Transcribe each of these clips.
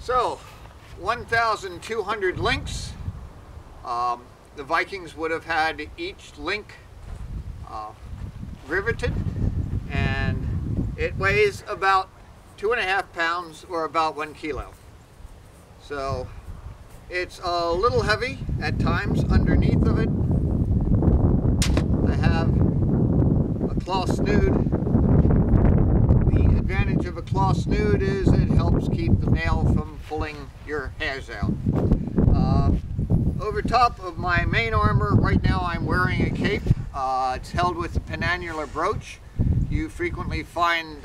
So, 1,200 links. The Vikings would have had each link riveted, and it weighs about 2.5 pounds or about 1 kilo. So it's a little heavy at times. Underneath of it I have a cloth snood. The advantage of a cloth snood is it helps keep the nail from pulling your hairs out. Over top of my main armor right now I'm wearing a cape. It's held with a penannular brooch. You frequently find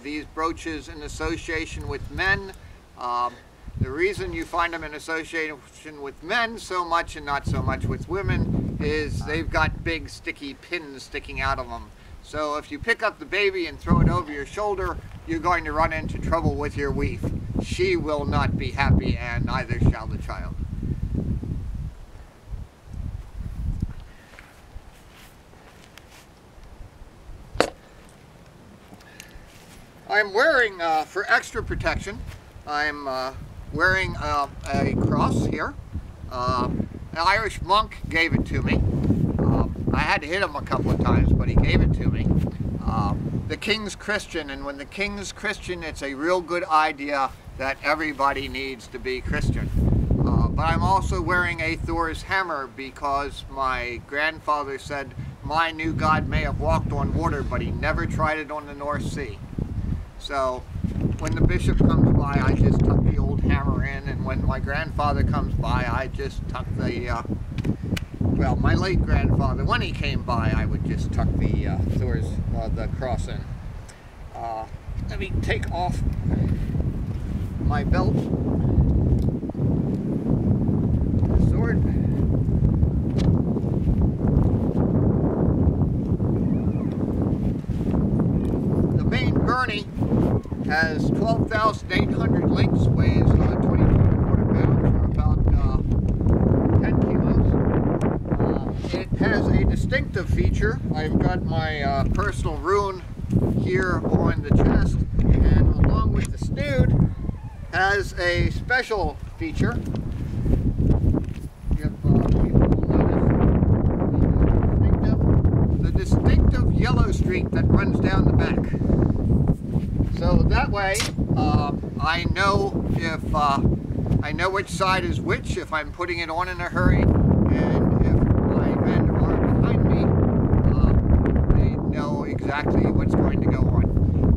these brooches in association with men. The reason you find them in association with men so much and not so much with women is they've got big sticky pins sticking out of them. So if you pick up the baby and throw it over your shoulder, you're going to run into trouble with your wife. She will not be happy, and neither shall the child. I'm wearing, for extra protection, I'm wearing a cross here. An Irish monk gave it to me. I had to hit him a couple of times, but he gave it to me. The king's Christian, and when the king's Christian, it's a real good idea that everybody needs to be Christian. But I'm also wearing a Thors Hammer because my grandfather said my new God may have walked on water, but he never tried it on the North Sea. So when the bishop comes by, I just tuck the old hammer in, and when my grandfather comes by, I just tuck the, well, my late grandfather, when he came by, I would just tuck the Thors, the cross in. Let me take off my belt, the sword. The main gurney has 12,800 links, weighs 22.25 pounds, or about 10 kilos. It has a distinctive feature. I've got my personal rune here on the chest, and along with the snood has a special feature. If people will notice the distinctive yellow streak that runs down the back. So that way, I know if I know which side is which, if I'm putting it on in a hurry, and if my men are behind me, they know exactly what's going to go on.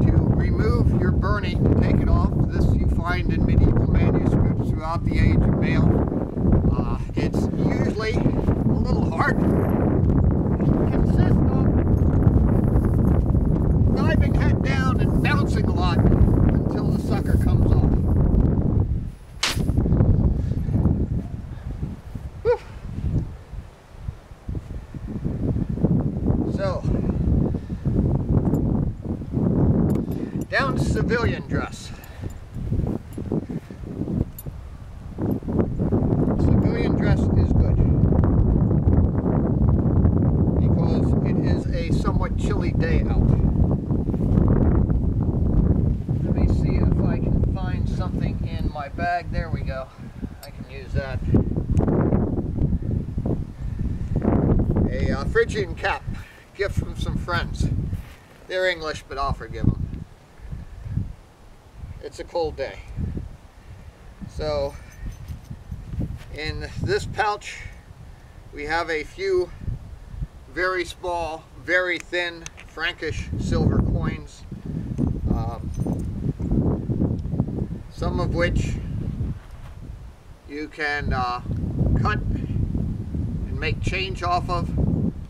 To remove your byrnie, to take it off, this you find in medieval manuscripts throughout the age of mail. It's usually a little hard. It consists of diving head down and bouncing a lot until the sucker comes off. Whew. So, down to civilian dress. Civilian dress is good because it is a somewhat chilly day out. Something in my bag. There we go. I can use that. A Phrygian cap, gift from some friends. They're English, but I'll forgive them. It's a cold day. So, in this pouch, we have a few very small, very thin Frankish silver coins. Some of which you can cut and make change off of.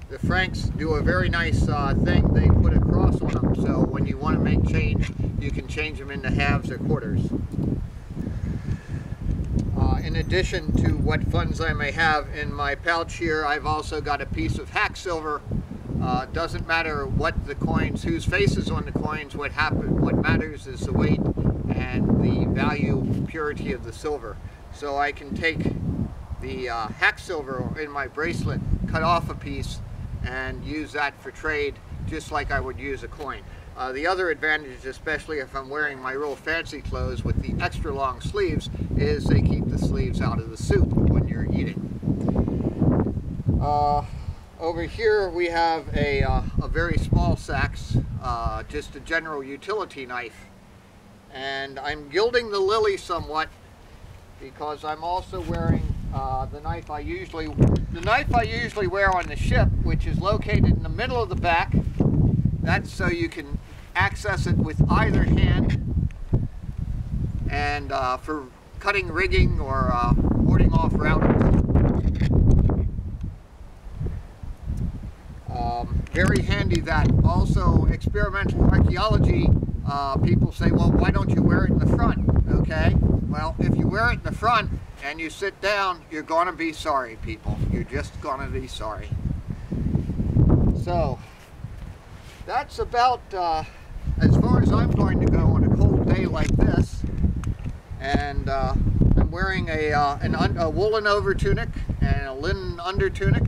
The Franks do a very nice thing. They put a cross on them, so when you want to make change, you can change them into halves or quarters. In addition to what funds I may have in my pouch here, I've also got a piece of hack silver. Doesn't matter what the coins, whose face is on the coins, what matters is the weight and the value, purity of the silver. So I can take the hack silver in my bracelet, cut off a piece, and use that for trade, just like I would use a coin. The other advantage, especially if I'm wearing my real fancy clothes with the extra long sleeves, is they keep the sleeves out of the soup when you're eating. Over here we have a very small sax, just a general utility knife. And I'm gilding the lily somewhat because I'm also wearing the knife I usually wear on the ship, which is located in the middle of the back. That's so you can access it with either hand, and for cutting rigging or boarding off routers. Very handy that. Also, experimental archaeology, people say, well, why don't you wear it in the front? Okay, well, if you wear it in the front and you sit down, you're going to be sorry, people. You're just going to be sorry. So, that's about as far as I'm going to go on a cold day like this. And I'm wearing a woolen over tunic and a linen under tunic,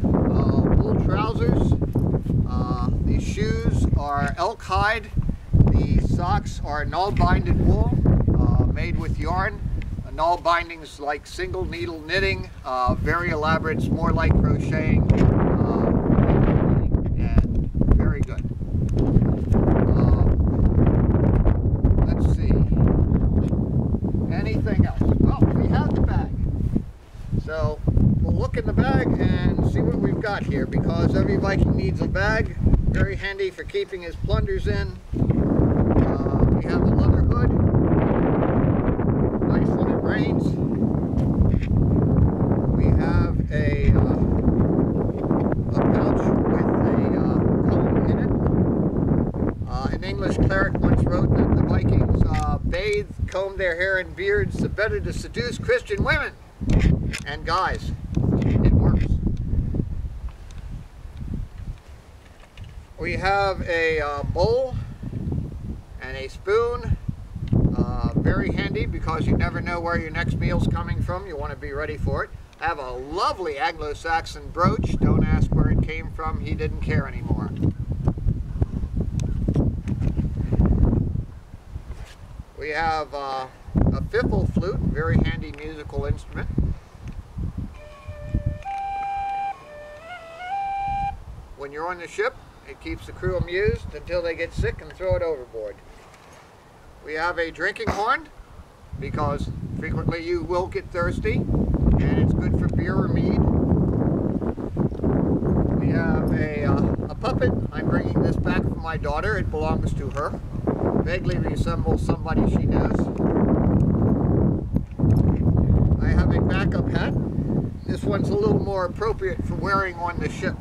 wool trousers. These shoes are elk hide. The socks are null binded wool made with yarn. Null bindings like single needle knitting, very elaborate. It's more like crocheting. And very good. Let's see. Anything else? Well, we have the bag. So we'll look in the bag and see what we've got here, because every Viking needs a bag. Very handy for keeping his plunders in. We have a leather hood. Nice when it rains. We have a pouch with a comb in it. An English cleric once wrote that the Vikings bathed, combed their hair and beards the better to seduce Christian women and guys. It works. We have a bowl and a spoon. Very handy because you never know where your next meal's coming from. You want to be ready for it. I have a lovely Anglo-Saxon brooch. Don't ask where it came from. He didn't care anymore. We have a fiddle flute, very handy musical instrument. When you're on the ship, it keeps the crew amused until they get sick and throw it overboard. We have a drinking horn because frequently you will get thirsty, and it's good for beer or mead. We have a puppet. I'm bringing this back from my daughter. It belongs to her. Vaguely resembles somebody she knows. I have a backup hat. This one's a little more appropriate for wearing on the ship.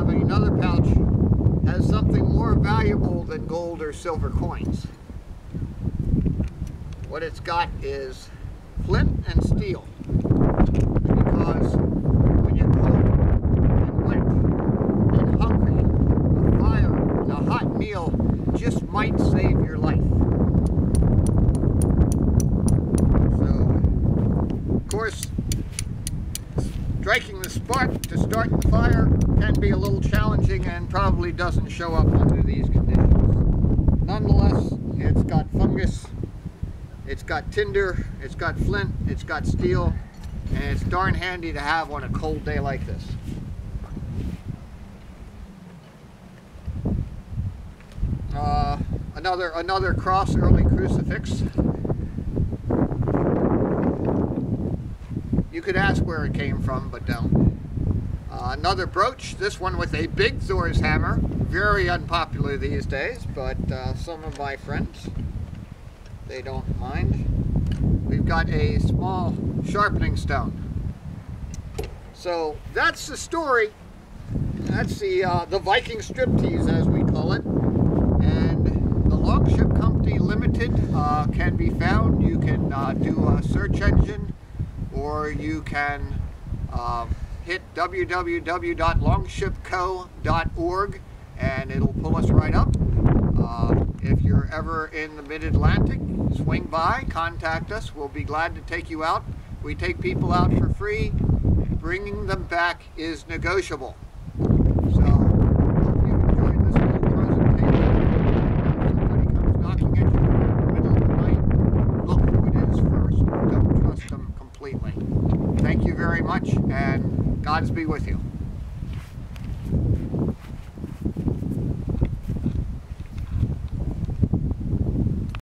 Another pouch has something more valuable than gold or silver coins. What it's got is flint and steel, because when you're cold and wet and hungry, a fire and a hot meal just might save your life. So, of course, striking the spark to start the fire can be a little challenging and probably doesn't show up under these conditions. Nonetheless, it's got fungus, it's got tinder, it's got flint, it's got steel, and it's darn handy to have on a cold day like this. Another cross, early crucifix. You could ask where it came from, but don't. Another brooch, this one with a big Thors hammer. Very unpopular these days, but some of my friends, they don't mind. We've got a small sharpening stone. So that's the story. That's the Viking Striptease, as we call it. And the Longship Company Limited can be found. You can do a search engine, or you can hit www.longshipco.org and it'll pull us right up. If you're ever in the mid-Atlantic, swing by, contact us. We'll be glad to take you out. We take people out for free, bringing them back is negotiable. So, hope you enjoyed this little presentation. If somebody comes knocking at your door in the middle of the night, look who it is first. Don't trust them completely. Thank you very much, and Gods be with you.